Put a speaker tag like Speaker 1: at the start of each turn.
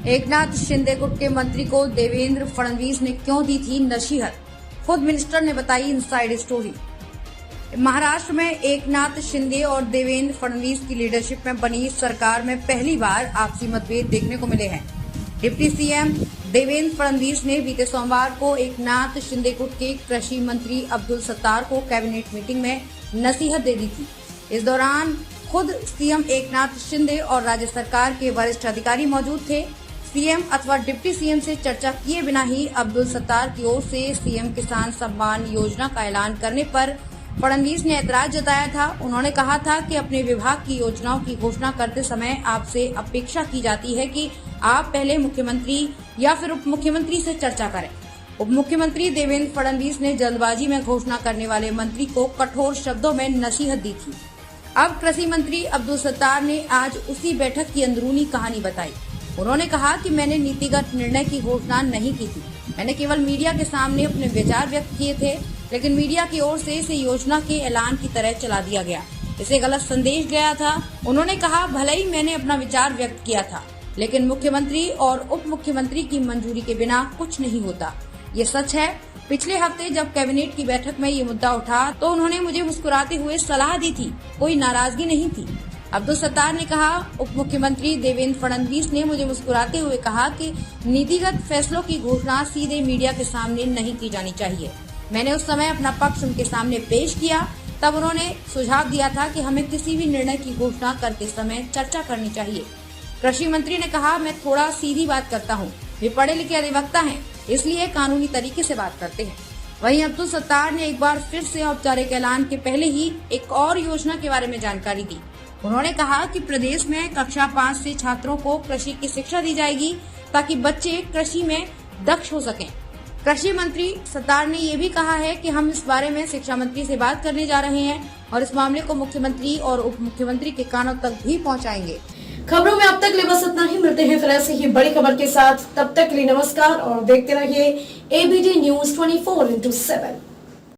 Speaker 1: एकनाथ शिंदे गुट के मंत्री को देवेंद्र फडणवीस ने क्यों दी थी नसीहत, खुद मिनिस्टर ने बताई इनसाइड स्टोरी। महाराष्ट्र में एकनाथ शिंदे और देवेंद्र फडणवीस की लीडरशिप में बनी सरकार में पहली बार आपसी मतभेद देखने को मिले हैं। डिप्टी सीएम देवेंद्र फडणवीस ने बीते सोमवार को एकनाथ शिंदे गुट के कृषि मंत्री अब्दुल सत्तार को कैबिनेट मीटिंग में नसीहत दे दी थी। इस दौरान खुद सीएम एकनाथ शिंदे और राज्य सरकार के वरिष्ठ अधिकारी मौजूद थे। सीएम अथवा डिप्टी सीएम से चर्चा किए बिना ही अब्दुल सत्तार की ओर से सीएम किसान सम्मान योजना का ऐलान करने पर फडणवीस ने ऐतराज जताया था। उन्होंने कहा था कि अपने विभाग की योजनाओं की घोषणा करते समय आपसे अपेक्षा की जाती है कि आप पहले मुख्यमंत्री या फिर उप मुख्यमंत्री से चर्चा करें। उप मुख्यमंत्री देवेंद्र फडणवीस ने जल्दबाजी में घोषणा करने वाले मंत्री को कठोर शब्दों में नसीहत दी थी। अब कृषि मंत्री अब्दुल सत्तार ने आज उसी बैठक की अंदरूनी कहानी बताई। उन्होंने कहा कि मैंने नीतिगत निर्णय की घोषणा नहीं की थी, मैंने केवल मीडिया के सामने अपने विचार व्यक्त किए थे, लेकिन मीडिया की ओर से इसे योजना के ऐलान की तरह चला दिया गया, इसे गलत संदेश गया था। उन्होंने कहा भले ही मैंने अपना विचार व्यक्त किया था, लेकिन मुख्यमंत्री और उप मुख्यमंत्री की मंजूरी के बिना कुछ नहीं होता। ये सच है। पिछले हफ्ते जब कैबिनेट की बैठक में ये मुद्दा उठा तो उन्होंने मुझे मुस्कुराते हुए सलाह दी थी, कोई नाराजगी नहीं थी। अब्दुल सत्तार ने कहा उप मुख्यमंत्री देवेंद्र फडणवीस ने मुझे मुस्कुराते हुए कहा कि नीतिगत फैसलों की घोषणा सीधे मीडिया के सामने नहीं की जानी चाहिए। मैंने उस समय अपना पक्ष उनके सामने पेश किया, तब उन्होंने सुझाव दिया था कि हमें किसी भी निर्णय की घोषणा करते समय चर्चा करनी चाहिए। कृषि मंत्री ने कहा मैं थोड़ा सीधी बात करता हूँ, वे पढ़े लिखे अधिवक्ता हैं, इसलिए कानूनी तरीके से बात करते हैं। वहीं अब्दुल सत्तार ने एक बार फिर से औपचारिक ऐलान के पहले ही एक और योजना के बारे में जानकारी दी। उन्होंने कहा कि प्रदेश में कक्षा 5 से छात्रों को कृषि की शिक्षा दी जाएगी ताकि बच्चे कृषि में दक्ष हो सकें। कृषि मंत्री सत्तार ने ये भी कहा है कि हम इस बारे में शिक्षा मंत्री से बात करने जा रहे हैं और इस मामले को मुख्यमंत्री और उप मुख्यमंत्री के कानों तक भी पहुंचाएंगे।
Speaker 2: खबरों में अब तक लिए बस इतना ही। मिलते हैं फिर ऐसे ही बड़ी खबर के साथ, तब तक के लिए नमस्कार और देखते रहिए ABD News 24/7।